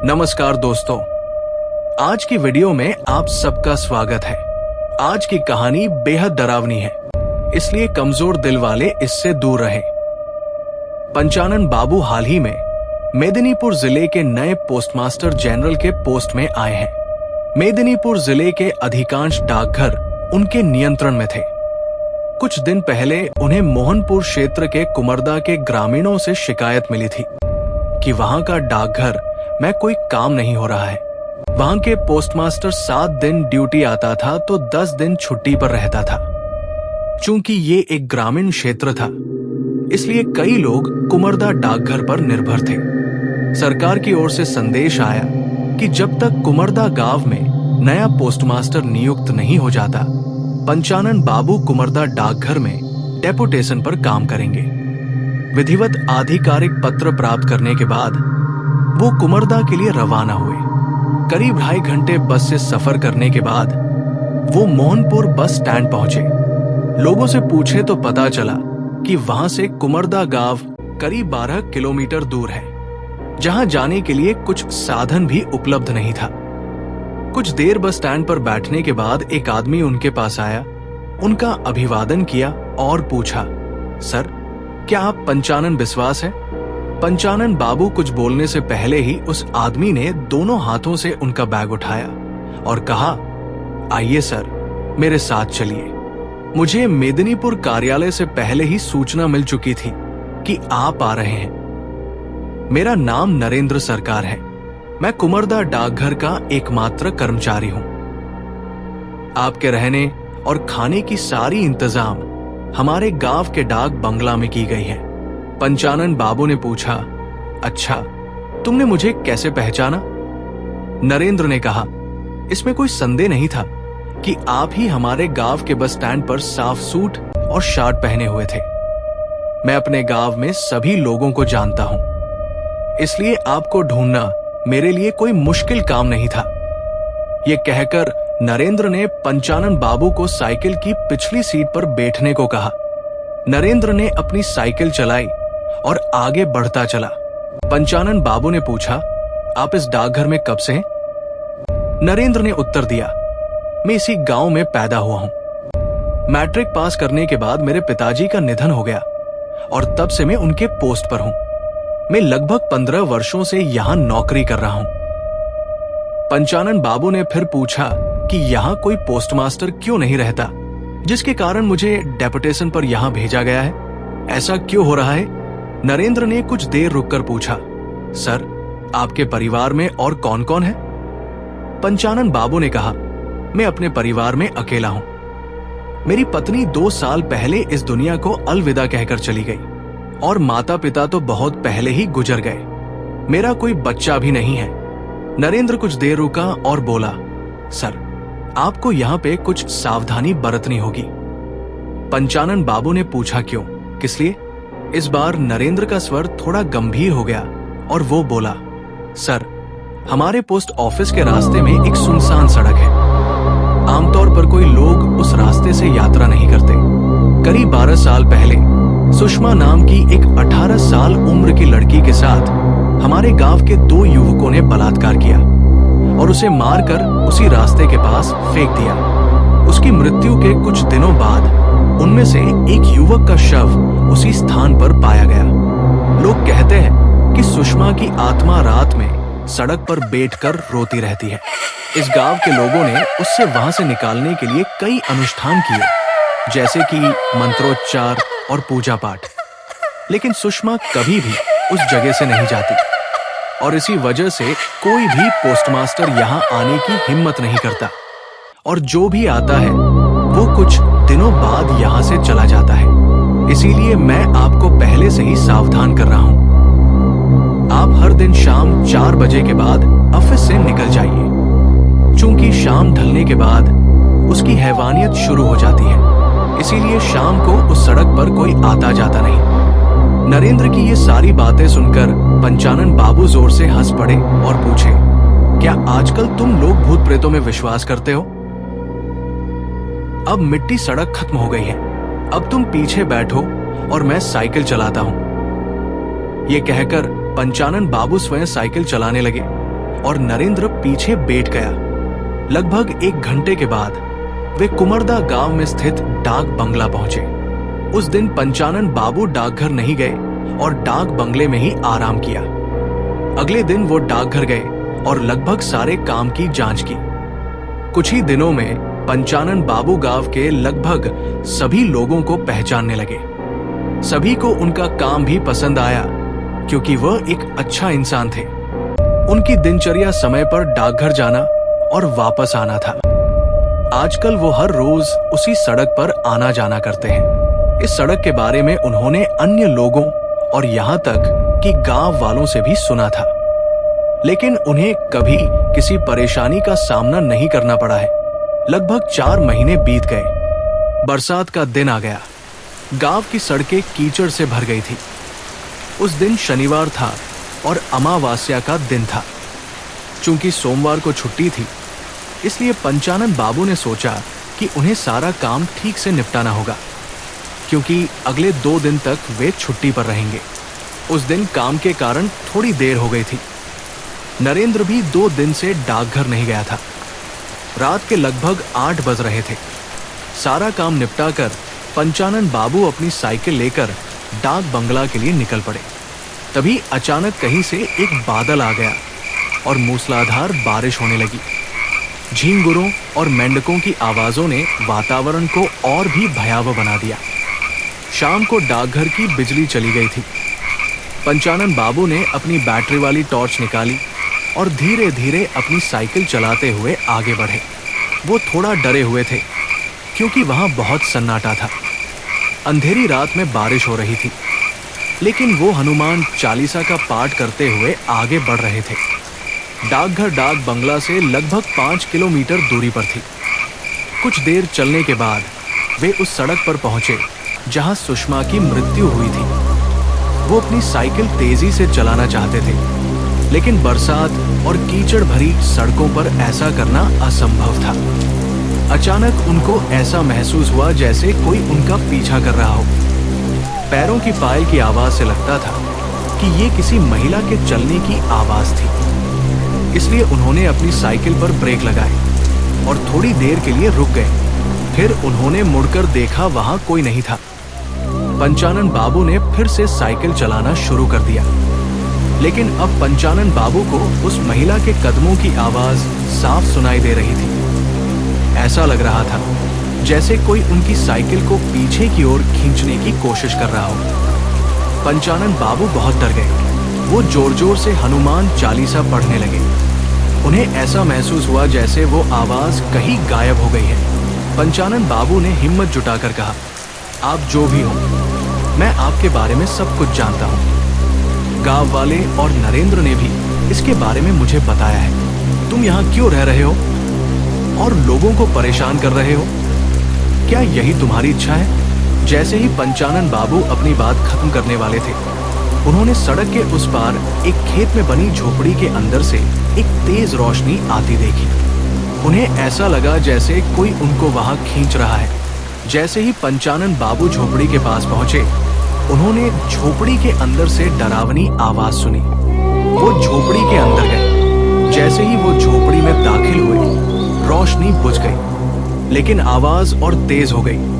नमस्कार दोस्तों, आज की वीडियो में आप सबका स्वागत है। आज की कहानी बेहद डरावनी है, इसलिए कमजोर दिल वाले इससे दूर रहें। पंचानन बाबू हाल ही में मेदिनीपुर जिले के नए पोस्टमास्टर जनरल के पोस्ट में आए हैं। मेदिनीपुर जिले के अधिकांश डाकघर उनके नियंत्रण में थे। कुछ दिन पहले उन्हें मोहनपुर क्षेत्र के कुमरदा के ग्रामीणों से शिकायत मिली थी कि वहां का डाकघर में कोई काम नहीं हो रहा है। वहां के पोस्टमास्टर 7 दिन ड्यूटी आता था तो 10 दिन छुट्टी पर रहता था। चूंकि ये एक ग्रामीण क्षेत्र था, इसलिए कई लोग कुमरदा डाकघर पर निर्भर थे। सरकार की ओर से संदेश आया कि जब तक कुमरदा गांव में नया पोस्टमास्टर नियुक्त नहीं हो जाता, पंचानन बाबू कुमरदा डाकघर में डेपुटेशन पर काम करेंगे। विधिवत आधिकारिक पत्र प्राप्त करने के बाद वो कुमरदा के लिए रवाना हुए। करीब 2.5 घंटे बस से सफर करने के बाद वो मोहनपुर बस स्टैंड पहुंचे। लोगों से पूछे तो पता चला कि वहां से कुमरदा गांव करीब 12 किलोमीटर दूर है, जहां जाने के लिए कुछ साधन भी उपलब्ध नहीं था। कुछ देर बस स्टैंड पर बैठने के बाद एक आदमी उनके पास आया, उनका अभिवादन किया और पूछा, सर, क्या आप पंचानन बिस्वास हैं? पंचानन बाबू कुछ बोलने से पहले ही उस आदमी ने दोनों हाथों से उनका बैग उठाया और कहा, आइए सर, मेरे साथ चलिए। मुझे मेदिनीपुर कार्यालय से पहले ही सूचना मिल चुकी थी कि आप आ रहे हैं। मेरा नाम नरेंद्र सरकार है। मैं कुमरदा डाकघर का एकमात्र कर्मचारी हूं। आपके रहने और खाने की सारी इंतजाम हमारे गांव के डाक बंगला में की गई है। पंचानन बाबू ने पूछा, अच्छा, तुमने मुझे कैसे पहचाना? नरेंद्र ने कहा, इसमें कोई संदेह नहीं था कि आप ही हमारे गांव के बस स्टैंड पर साफ सूट और शर्ट पहने हुए थे। मैं अपने गांव में सभी लोगों को जानता हूं, इसलिए आपको ढूंढना मेरे लिए कोई मुश्किल काम नहीं था। यह कहकर नरेंद्र ने पंचानन बाबू को साइकिल की पिछली सीट पर बैठने को कहा। नरेंद्र ने अपनी साइकिल चलाई और आगे बढ़ता चला। पंचानन बाबू ने पूछा, आप इस डाकघर में कब से हैं? नरेंद्र ने उत्तर दिया, मैं इसी गांव में पैदा हुआ हूं। मैट्रिक पास करने के बाद मेरे पिताजी का निधन हो गया और तब से मैं उनके पोस्ट पर हूं। मैं लगभग 15 वर्षों से यहां नौकरी कर रहा हूं। पंचानन बाबू ने फिर पूछा कि यहां कोई पोस्टमास्टर क्यों नहीं रहता, जिसके कारण मुझे डेपुटेशन पर यहां भेजा गया है? ऐसा क्यों हो रहा है? नरेंद्र ने कुछ देर रुककर पूछा, सर, आपके परिवार में और कौन कौन है? पंचानन बाबू ने कहा, मैं अपने परिवार में अकेला हूं। मेरी पत्नी 2 साल पहले इस दुनिया को अलविदा कहकर चली गई और माता पिता तो बहुत पहले ही गुजर गए। मेरा कोई बच्चा भी नहीं है। नरेंद्र कुछ देर रुका और बोला, सर, आपको यहाँ पे कुछ सावधानी बरतनी होगी। पंचानन बाबू ने पूछा, क्यों, किस लिए? इस बार नरेंद्र का स्वर थोड़ा गंभीर हो गया और वो बोला, सर, हमारे पोस्ट ऑफिस के रास्ते में एक सुनसान सड़क है। आमतौर पर कोई लोग उस रास्ते से यात्रा नहीं करते। करीब 12 साल पहले सुषमा नाम की एक 18 साल उम्र की लड़की के साथ हमारे गांव के 2 युवकों ने बलात्कार किया और उसे मारकर उसी रास्ते के पास फेंक दिया। उसकी मृत्यु के कुछ दिनों बाद उनमें से एक युवक का शव उसी स्थान पर पाया गया। लोग कहते हैं कि सुषमा की आत्मा रात में सड़क पर बैठकर रोती रहती है। इस गांव के लोगों ने उससे वहां से निकालने के लिए कई अनुष्ठान किए, जैसे कि मंत्रोच्चार और पूजा पाठ, लेकिन सुषमा कभी भी उस जगह से नहीं जाती और इसी वजह से कोई भी पोस्टमास्टर यहां आने की हिम्मत नहीं करता और जो भी आता है वो कुछ दिनों बाद यहां से चला जाता है। इसीलिए मैं आपको पहले से ही सावधान कर रहा हूं। आप हर दिन शाम 4 बजे के बाद ऑफिस से निकल जाइए। चूंकि शाम ढलने के बाद उसकी हैवानियत शुरू हो जाती है, इसीलिए शाम को उस सड़क पर कोई आता जाता नहीं। नरेंद्र की ये सारी बातें सुनकर पंचानन बाबू जोर से हंस पड़े और पूछे, क्या आजकल तुम लोग भूत प्रेतों में विश्वास करते हो? अब मिट्टी सड़क खत्म हो गई है, अब तुम पीछे बैठो और मैं साइकिल चलाता हूं। ये कहकर पंचानन बाबू स्वयं साइकिल चलाने लगे और नरेंद्र पीछे बैठ गया। लगभग 1 घंटे के बाद वे कुमरदा गांव में स्थित डाक बंगला पहुंचे। उस दिन पंचानन बाबू डाकघर नहीं गए और डाक बंगले में ही आराम किया। अगले दिन वो डाकघर गए और लगभग सारे काम की जांच की। कुछ ही दिनों में पंचानन बाबू गांव के लगभग सभी लोगों को पहचानने लगे। सभी को उनका काम भी पसंद आया क्योंकि वह एक अच्छा इंसान थे। उनकी दिनचर्या समय पर डाकघर जाना और वापस आना था। आजकल वो हर रोज उसी सड़क पर आना जाना करते हैं। इस सड़क के बारे में उन्होंने अन्य लोगों और यहाँ तक कि गांव वालों से भी सुना था, लेकिन उन्हें कभी किसी परेशानी का सामना नहीं करना पड़ा है। लगभग 4 महीने बीत गए। बरसात का दिन आ गया। गांव की सड़कें कीचड़ से भर गई थी। उस दिन शनिवार था और अमावस्या का दिन था। चूंकि सोमवार को छुट्टी थी, इसलिए पंचानन बाबू ने सोचा कि उन्हें सारा काम ठीक से निपटाना होगा, क्योंकि अगले 2 दिन तक वे छुट्टी पर रहेंगे। उस दिन काम के कारण थोड़ी देर हो गई थी। नरेंद्र भी 2 दिन से डाकघर नहीं गया था। रात के लगभग 8 बज रहे थे। सारा काम निपटाकर पंचानन बाबू अपनी साइकिल लेकर डाक बंगला के लिए निकल पड़े। तभी अचानक कहीं से एक बादल आ गया और मूसलाधार बारिश होने लगी। झींगुरों और मेंढकों की आवाजों ने वातावरण को और भी भयावह बना दिया। शाम को डाकघर की बिजली चली गई थी। पंचानन बाबू ने अपनी बैटरी वाली टॉर्च निकाली और धीरे धीरे अपनी साइकिल चलाते हुए आगे बढ़े। वो थोड़ा डरे हुए थे क्योंकि वहां बहुत सन्नाटा था। अंधेरी रात में बारिश हो रही थी, लेकिन वो हनुमान चालीसा का पाठ करते हुए आगे बढ़ रहे थे। डाकघर डाक बंगला से लगभग 5 किलोमीटर दूरी पर थी। कुछ देर चलने के बाद वे उस सड़क पर पहुंचे जहां सुषमा की मृत्यु हुई थी। वो अपनी साइकिल तेजी से चलाना चाहते थे, लेकिन बरसात और कीचड़ भरी सड़कों पर ऐसा करना असंभव था। अचानक उनको ऐसा महसूस हुआ जैसे कोई उनका पीछा कर रहा हो। पैरों की पायल की आवाज से लगता था कि ये किसी महिला के चलने की आवाज थी। इसलिए उन्होंने अपनी साइकिल पर ब्रेक लगाए और थोड़ी देर के लिए रुक गए। फिर उन्होंने मुड़कर देखा, वहां कोई नहीं था। पंचानन बाबू ने फिर से साइकिल चलाना शुरू कर दिया, लेकिन अब पंचानन बाबू को उस महिला के कदमों की आवाज साफ सुनाई दे रही थी। ऐसा लग रहा था जैसे कोई उनकी साइकिल को पीछे की ओर खींचने की कोशिश कर रहा हो। पंचानन बाबू बहुत डर गए। वो जोर जोर से हनुमान चालीसा पढ़ने लगे। उन्हें ऐसा महसूस हुआ जैसे वो आवाज कहीं गायब हो गई है। पंचानन बाबू ने हिम्मत जुटाकर कहा, आप जो भी हो, मैं आपके बारे में सब कुछ जानता हूँ। गांव वाले और नरेंद्र ने भी इसके बारे में मुझे बताया है। तुम यहाँ क्यों रह रहे हो और लोगों को परेशान कर रहे हो? क्या यही तुम्हारी इच्छा है? जैसे ही पंचानन बाबू अपनी बात खत्म करने वाले थे, उन्होंने सड़क के उस पार एक खेत में बनी झोपड़ी के अंदर से एक तेज रोशनी आती देखी। उन्हें ऐसा लगा जैसे कोई उनको वहां खींच रहा है। जैसे ही पंचानन बाबू झोपड़ी के पास पहुंचे, उन्होंने झोपड़ी के अंदर से डरावनी आवाज सुनी। वो झोपड़ी के अंदर गए। जैसे ही वो झोपड़ी में दाखिल हुए, रोशनी बुझ गई, लेकिन आवाज और तेज हो गई।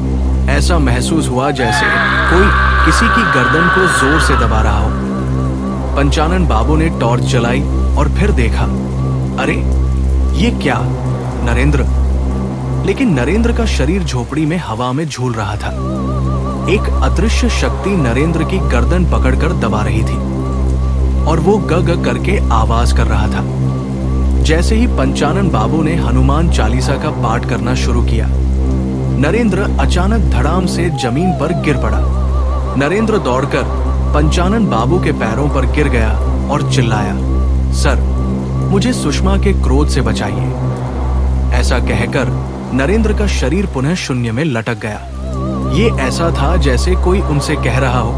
ऐसा महसूस हुआ जैसे कोई किसी की गर्दन को जोर से दबा रहा हो। पंचानन बाबू ने टॉर्च जलाई और फिर देखा, अरे ये क्या? नरेंद्र। लेकिन नरेंद्र का शरीर झोपड़ी में हवा में झूल रहा था। एक अदृश्य शक्ति नरेंद्र की गर्दन पकड़कर दबा रही थी और वो ग ग करके आवाज कर रहा था। जैसे ही पंचानन बाबू ने हनुमान चालीसा का पाठ करना शुरू किया, नरेंद्र अचानक धड़ाम से जमीन पर गिर पड़ा। नरेंद्र दौड़कर पंचानन बाबू के पैरों पर गिर गया और चिल्लाया, सर, मुझे सुषमा के क्रोध से बचाइए। ऐसा कहकर नरेंद्र का शरीर पुनः शून्य में लटक गया। ये ऐसा था जैसे कोई उनसे कह रहा हो,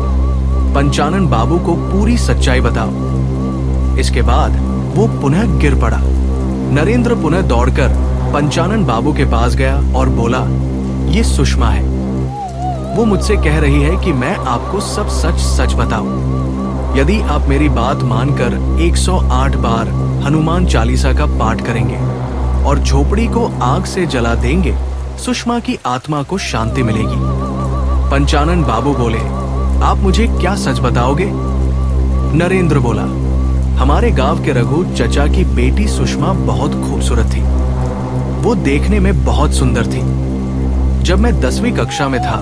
पंचानन बाबू को पूरी सच्चाई बताओ। इसके बाद वो पुनः गिर पड़ा। नरेंद्र पुनः दौड़कर पंचानन बाबू के पास गया और बोला, ये सुषमा है। वो मुझसे कह रही है कि मैं आपको सब सच सच बताऊं। यदि आप मेरी बात मानकर 108 बार हनुमान चालीसा का पाठ करेंगे और झोपड़ी को आग से जला देंगे, सुषमा की आत्मा को शांति मिलेगी। पंचानन बाबू बोले, आप मुझे क्या सच बताओगे? नरेंद्र बोला, हमारे गांव के रघु चचा की बेटी सुषमा बहुत खूबसूरत थी। वो देखने में बहुत सुंदर थी। जब मैं 10वीं कक्षा में था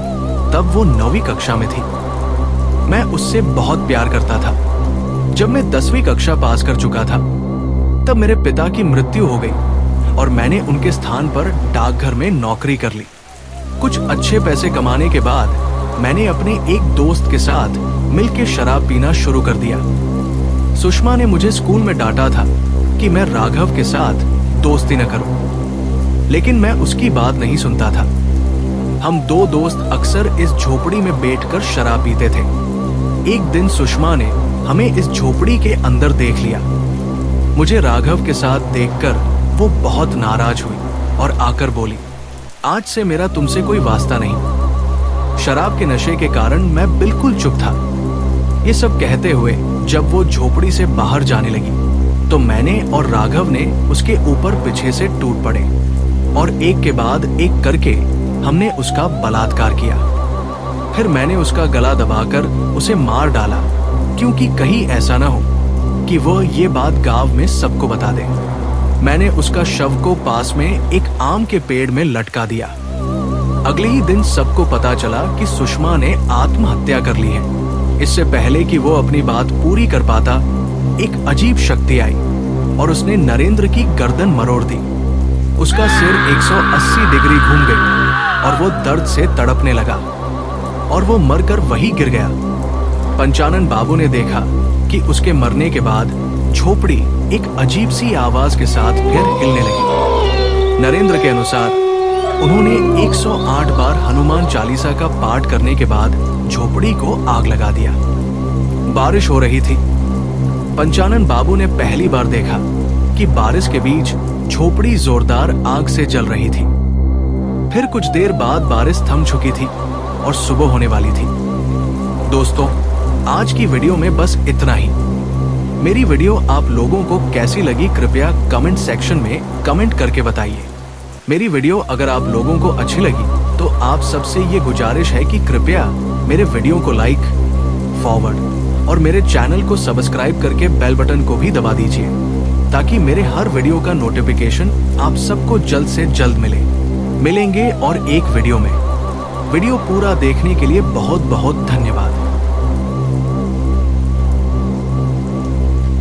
तब वो 9वीं कक्षा में थी। मैं उससे बहुत प्यार करता था। जब मैं 10वीं कक्षा पास कर चुका था तब मेरे पिता की मृत्यु हो गई और मैंने उनके स्थान पर डाकघर में नौकरी कर ली। कुछ अच्छे पैसे कमाने के बाद मैंने अपने एक दोस्त के साथ मिलकर शराब पीना शुरू कर दिया। सुषमा ने मुझे स्कूल में डांटा था कि मैं राघव के साथ दोस्ती न करूं, लेकिन मैं उसकी बात नहीं सुनता था। हम दो दोस्त अक्सर इस झोपड़ी में बैठकर शराब पीते थे। एक दिन सुषमा ने हमें इस झोपड़ी के अंदर देख लिया। मुझे राघव के साथ देखकर वो बहुत नाराज हुई और आकर बोली, आज से मेरा तुमसे कोई वास्ता नहीं। शराब के नशे के कारण मैं बिल्कुल चुप था। ये सब कहते हुए जब वो झोपड़ी से बाहर जाने लगी तो मैंने और राघव ने उसके ऊपर पीछे से टूट पड़े और एक के बाद एक करके हमने उसका बलात्कार किया। फिर मैंने उसका गला दबाकर उसे मार डाला, क्योंकि कहीं ऐसा ना हो कि वह ये बात गांव में सबको बता दे। मैंने उसका शव को पास में एक आम के पेड़ में लटका दिया। अगले ही दिन सबको पता चला कि सुषमा ने आत्महत्या कर ली है। इससे पहले कि वो अपनी बात पूरी कर पाता, एक अजीब शक्ति आई और उसने नरेंद्र की गर्दन मरोड़ दी। उसका सिर 180 डिग्री घूम गई और वो दर्द से तड़पने लगा और वो मरकर वहीं गिर गया। पंचानन बाबू ने देखा कि उसके मरने के बाद झोपड़ी एक अजीब सी आवाज के साथ फिर हिलने लगी। नरेंद्र के अनुसार उन्होंने 108 बार हनुमान चालीसा का पाठ करने के बाद झोपड़ी को आग लगा दिया। बारिश हो रही थी। पंचानन बाबू ने पहली बार देखा कि बारिश के बीच झोपड़ी जोरदार आग से जल रही थी। फिर कुछ देर बाद बारिश थम चुकी थी और सुबह होने वाली थी। दोस्तों, आज की वीडियो में बस इतना ही। मेरी वीडियो आप लोगों को कैसी लगी कृपया कमेंट सेक्शन में कमेंट करके बताइए। मेरी वीडियो अगर आप लोगों को अच्छी लगी तो आप सबसे ये गुजारिश है कि कृपया मेरे वीडियो को लाइक, फॉरवर्ड और मेरे चैनल को सब्सक्राइब करके बेल बटन को भी दबा दीजिए, ताकि मेरे हर वीडियो का नोटिफिकेशन आप सबको जल्द से जल्द मिलेंगे और एक वीडियो में। वीडियो पूरा देखने के लिए बहुत बहुत धन्यवाद।